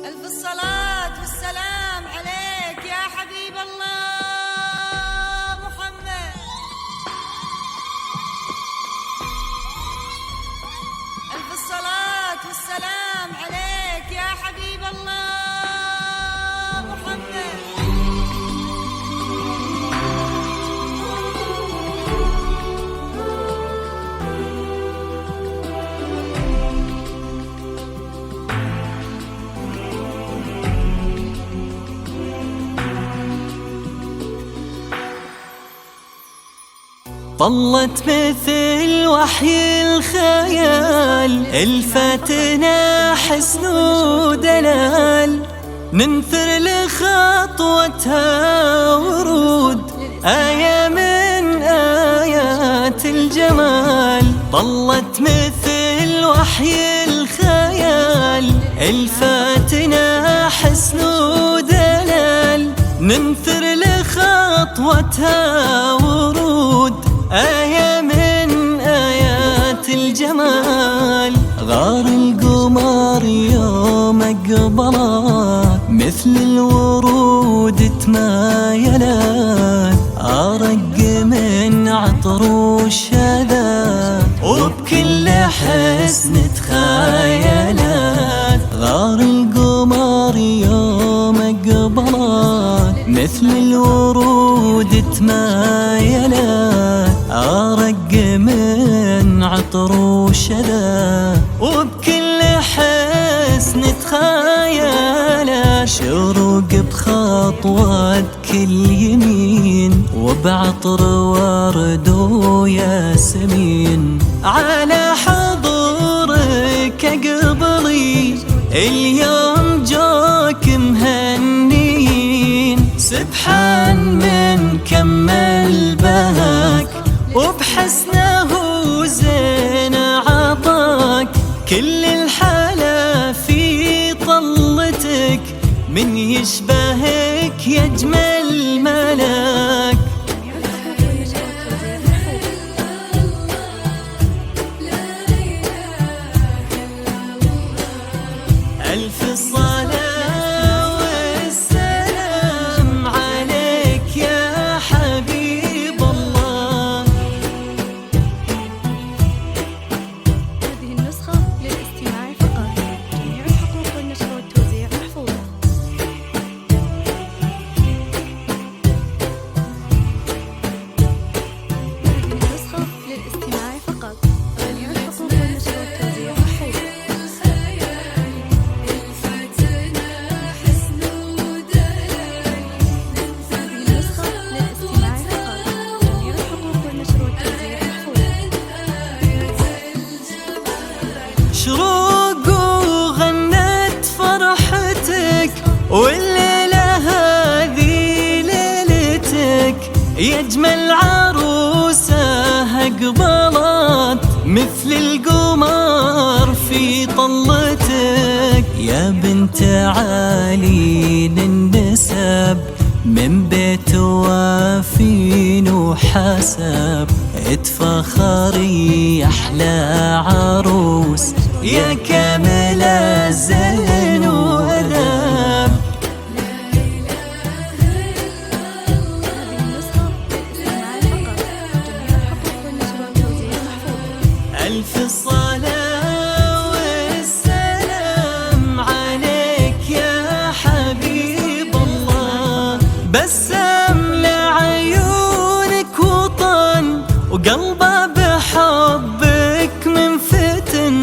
ألف الصلاة والسلام عليك يا حبيب الله محمد. ألف الصلاة والسلام عليك يا حبيب الله محمد. طلت مثل وحي الخيال، الفتنا حسن ودلال، ننثر لخطوتها ورود، آية من آيات الجمال. طلت مثل وحي الخيال، الفتنا حسن ودلال، ننثر لخطوتها ورود، آية من آيات الجمال. غار القمر يوم أقبلت، مثل الورود تمايلت، أرق من عطر وشذا، وبكل حسن تخيلت. غار القمر يوم أقبلت، مثل الورود تمايلت، أرق من عطر وشذا، وبكل حسن تخيلت. شروق بخطوة كل يمين، وبعطر ورد وياسمين، على حضورك أقبلي اليوم جوك مهنيين. سبحان من كمل بهاك، وبحسنه زين عطاك، كل الحلا في طلتك، من يشبهك يجمل ملاك. ألف الصلاة والسلام عليك يا حبيب الله. هذه النسخة للاستماع فقط، جميع الحقوق والنشر والتوزيع محفوظة. هذه النسخة للاستماع فقط، جميع الحقوق والنشر والتوزيع محفوظة. شروق وغنت فرحتك، والليلة هذه ليلتك، يجمل عروسة قبلت، مثل القمر في طلتك. يا بنت عالي النسب، من بيت وافين وحسب، اتفخري احلى عروس، يا كامل الزين وادب. هذه النسخة للاستماع فقط، جميع الحقوق والنشر والتوزيع محفوظة. ألف الصلاة والسلام عليك يا حبيب الله. بسم لعيونك وطن، وقلبه بحبك منفتن،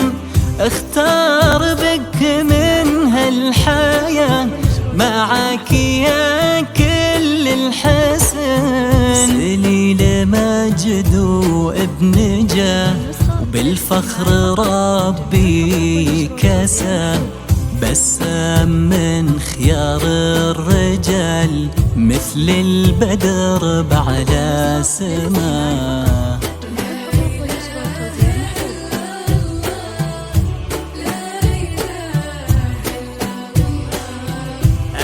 اختار بك من هالحياة، معاك يا كل الحسن. سليل مجد وابن جاه، وبالفخر ربي كسى، بسام من خيار الرجال، مثل البدر بعلى سما. الحقوق والنشر والتوزيع محفوظة.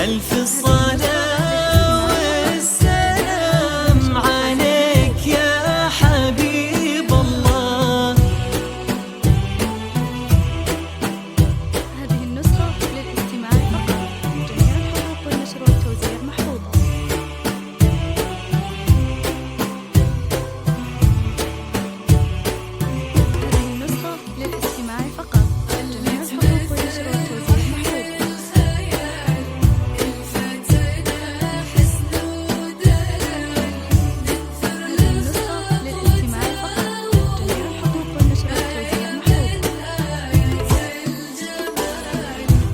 ألف الصلاة والسلام عليك يا حبيب الله. هذه النسخة للاستماع فقط.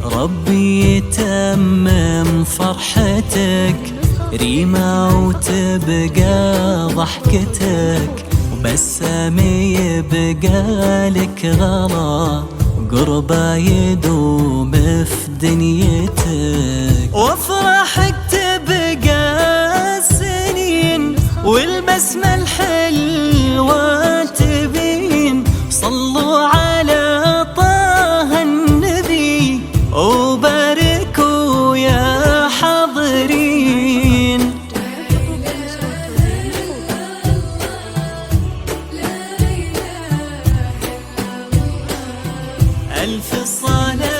ربي يتمم فرحتك، ريمة وتبقى ضحكتك، وبسامي يبقى لك غلا، قربه يدوم في دنيتك، وافراحك تبقى سنين، والبسمة الحلوة تبين. صلوا على طه النبي وباركوا يا حاضرين. ألف صلاة